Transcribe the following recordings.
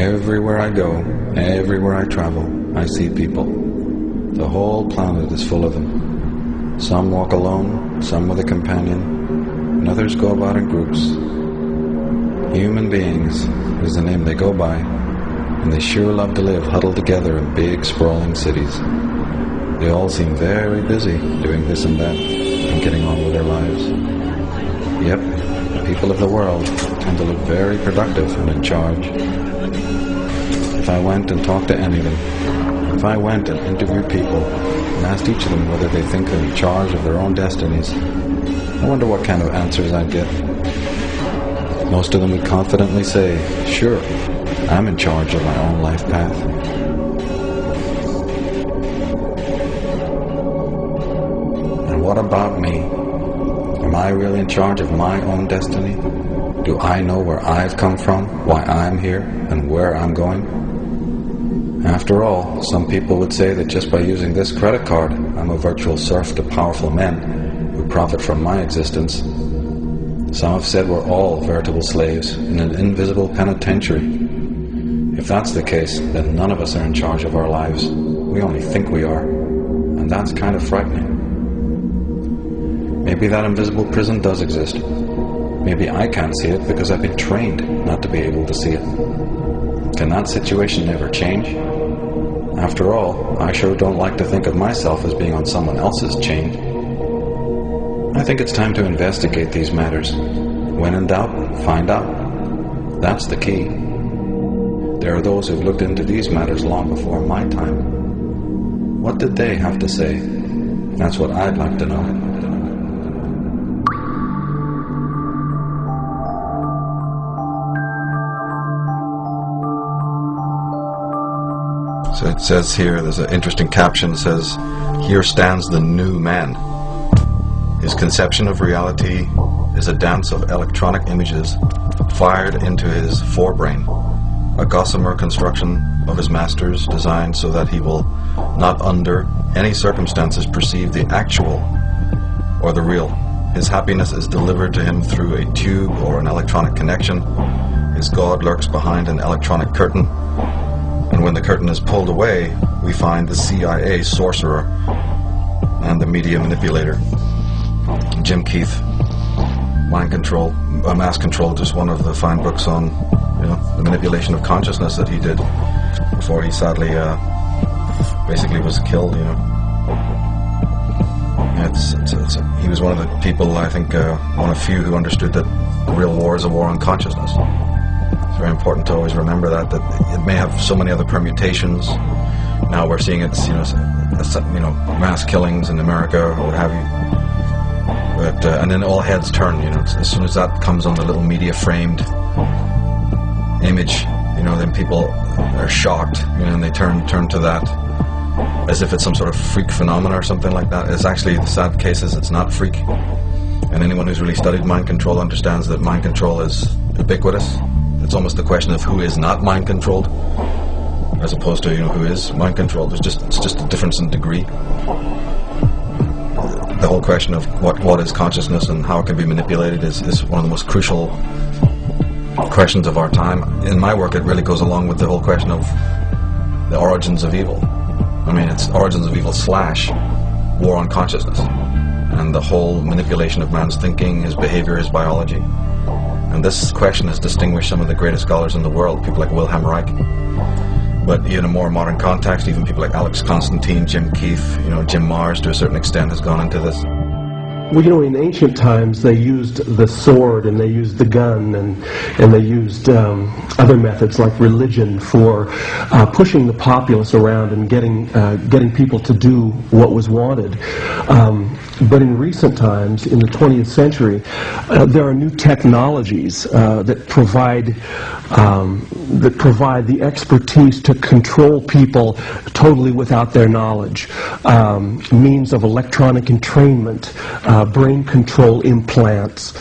Everywhere I go, everywhere I travel, I see people. The whole planet is full of them. Some walk alone, some with a companion, and others go about in groups. Human beings is the name they go by, and they sure love to live huddled together in big, sprawling cities. They all seem very busy doing this and that, and getting on with their lives. Yep, the people of the world tend to look very productive and in charge. If I went and talked to any of them, if I went and interviewed people and asked each of them whether they think they're in charge of their own destinies, I wonder what kind of answers I'd get. Most of them would confidently say, sure, I'm in charge of my own life path. And what about me? Am I really in charge of my own destiny? Do I know where I've come from, why I'm here, and where I'm going? After all, some people would say that just by using this credit card, I'm a virtual serf to powerful men who profit from my existence. Some have said we're all veritable slaves in an invisible penitentiary. If that's the case, then none of us are in charge of our lives. We only think we are, and that's kind of frightening. Maybe that invisible prison does exist. Maybe I can't see it because I've been trained not to be able to see it. Can that situation ever change? After all, I sure don't like to think of myself as being on someone else's chain. I think it's time to investigate these matters. When in doubt, find out. That's the key. There are those who've looked into these matters long before my time. What did they have to say? That's what I'd like to know. So it says here, there's an interesting caption that says, "Here stands the new man. His conception of reality is a dance of electronic images fired into his forebrain, a gossamer construction of his masters designed so that he will not under any circumstances perceive the actual or the real. His happiness is delivered to him through a tube or an electronic connection. His God lurks behind an electronic curtain. And when the curtain is pulled away, we find the CIA sorcerer and the media manipulator." Jim Keith, Mind Control, Mass Control, just one of the fine books on, the manipulation of consciousness that he did before he sadly, basically was killed. He was one of the people, I think, one of few who understood that the real war is a war on consciousness. It's very important to always remember that it may have so many other permutations. Now we're seeing it's, mass killings in America or what have you. But, and then all heads turn, as soon as that comes on the little media framed image, then people are shocked, and they turn to that as if it's some sort of freak phenomena or something like that. It's actually, the sad case is it's not freak. And anyone who's really studied mind control understands that mind control is ubiquitous. It's almost the question of who is not mind controlled, as opposed to who is mind controlled. It's just a difference in degree. The whole question of what is consciousness and how it can be manipulated is one of the most crucial questions of our time. In my work, it really goes along with the whole question of the origins of evil. I mean, it's origins of evil / war on consciousness, and the whole manipulation of man's thinking, his behavior, his biology. And this question has distinguished some of the greatest scholars in the world, people like Wilhelm Reich. But in a more modern context, even people like Alex Constantine, Jim Keith, Jim Mars to a certain extent has gone into this. Well, in ancient times they used the sword and they used the gun and they used other methods like religion for pushing the populace around and getting people to do what was wanted. But in recent times, in the 20th century, there are new technologies that provide the expertise to control people totally without their knowledge. Means of electronic entrainment, brain control implants,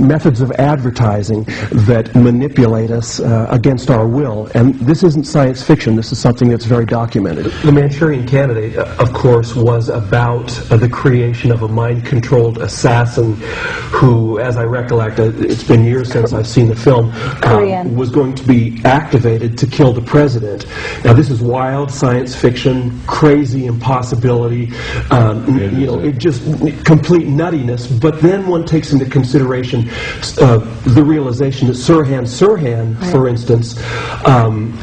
methods of advertising that manipulate us against our will. And this isn't science fiction. This is something that's very documented. The Manchurian Candidate, of course, was about the creation of a mind-controlled assassin who, as I recollect, it's been years since I've seen the film, was going to be activated to kill the president. Now, this is wild science fiction, crazy impossibility, you know, it just complete nuttiness. But then one takes into consideration the realization that Sirhan, for instance,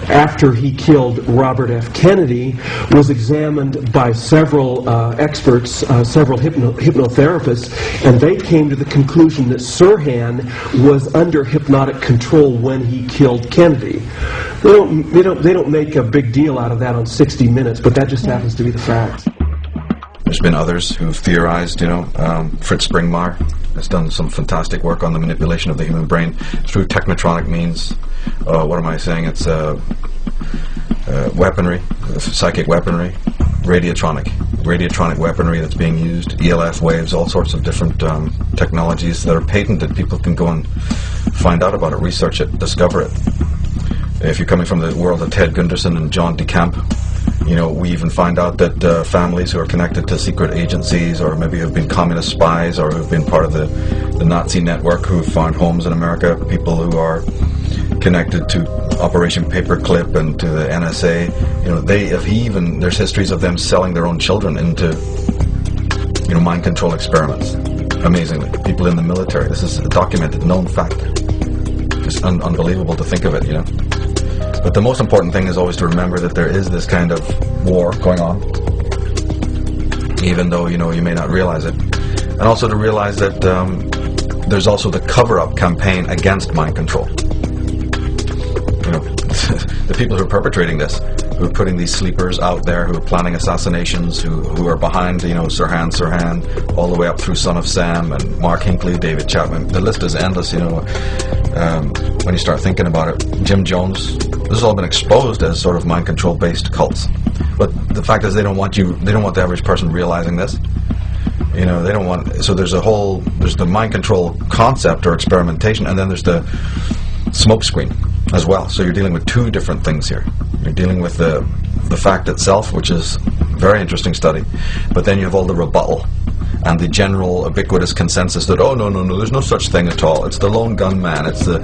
after he killed Robert F. Kennedy, was examined by several experts, several hypnotherapists, and they came to the conclusion that Sirhan was under hypnotic control when he killed Kennedy. They don't make a big deal out of that on 60 Minutes, but that just happens to be the fact. There's been others who've theorized, you know, Fritz Springmeier has done some fantastic work on the manipulation of the human brain through technotronic means. What am I saying? It's weaponry, psychic weaponry, radiotronic weaponry that's being used, ELF waves, all sorts of different technologies that are patented. People can go and find out about it, research it, discover it. If you're coming from the world of Ted Gunderson and John DeCamp, you know, we even find out that families who are connected to secret agencies, or maybe have been communist spies, or who've been part of the Nazi network, who have found homes in America, people who are connected to Operation Paperclip and to the NSA, you know, there's histories of them selling their own children into, you know, mind control experiments. Amazingly, people in the military. This is a documented, known fact. Just unbelievable to think of it, you know. But the most important thing is always to remember that there is this kind of war going on, even though, you know, you may not realize it. And also to realize that there's also the cover-up campaign against mind control. You know, the people who are perpetrating this, who are putting these sleepers out there, who are planning assassinations, who are behind, you know, Sirhan, all the way up through Son of Sam and Mark Hinckley, David Chapman. The list is endless, you know. When you start thinking about it, Jim Jones, this has all been exposed as sort of mind control based cults. But the fact is, they don't want the average person realizing this. You know, they don't want, so there's the mind control concept or experimentation, and then there's the smoke screen as well. So you're dealing with two different things here. You're dealing with the fact itself, which is a very interesting study, but then you have all the rebuttal and the general ubiquitous consensus that, oh, no, there's no such thing at all. It's the lone gunman. It's the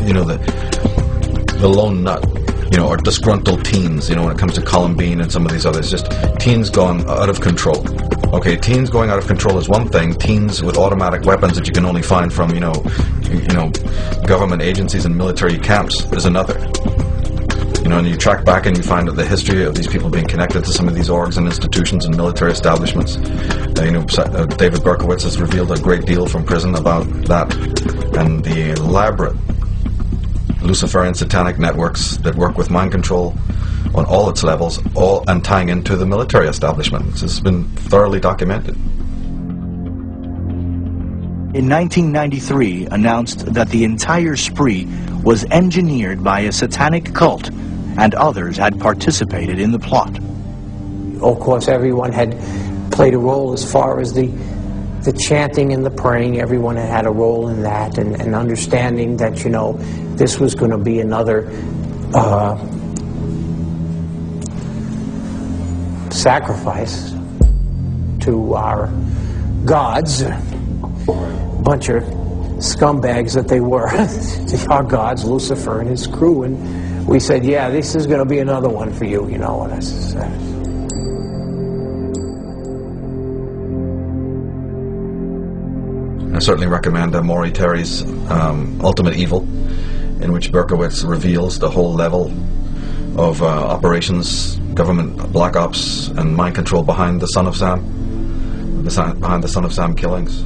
you know, the lone nut, you know, or disgruntled teens, you know, when it comes to Columbine and some of these others, just teens gone out of control. Okay, teens going out of control is one thing. Teens with automatic weapons that you can only find from, you know, government agencies and military camps is another. You know, and you track back and you find out the history of these people being connected to some of these orgs and institutions and military establishments. You know, David Berkowitz has revealed a great deal from prison about that, and the elaborate Luciferian satanic networks that work with mind control on all its levels, and tying into the military establishment. This has been thoroughly documented. In 1993, announced that the entire spree was engineered by a satanic cult, and others had participated in the plot. Of course, everyone had played a role as far as the chanting and the praying. Everyone had a role in that, and understanding that, you know, this was going to be another sacrifice to our gods, bunch of scumbags that they were, our gods, Lucifer and his crew, and we said, yeah, this is going to be another one for you, you know. And I certainly recommend Maury Terry's Ultimate Evil, in which Berkowitz reveals the whole level of operations, government black ops, and mind control behind the Son of Sam, behind the Son of Sam killings.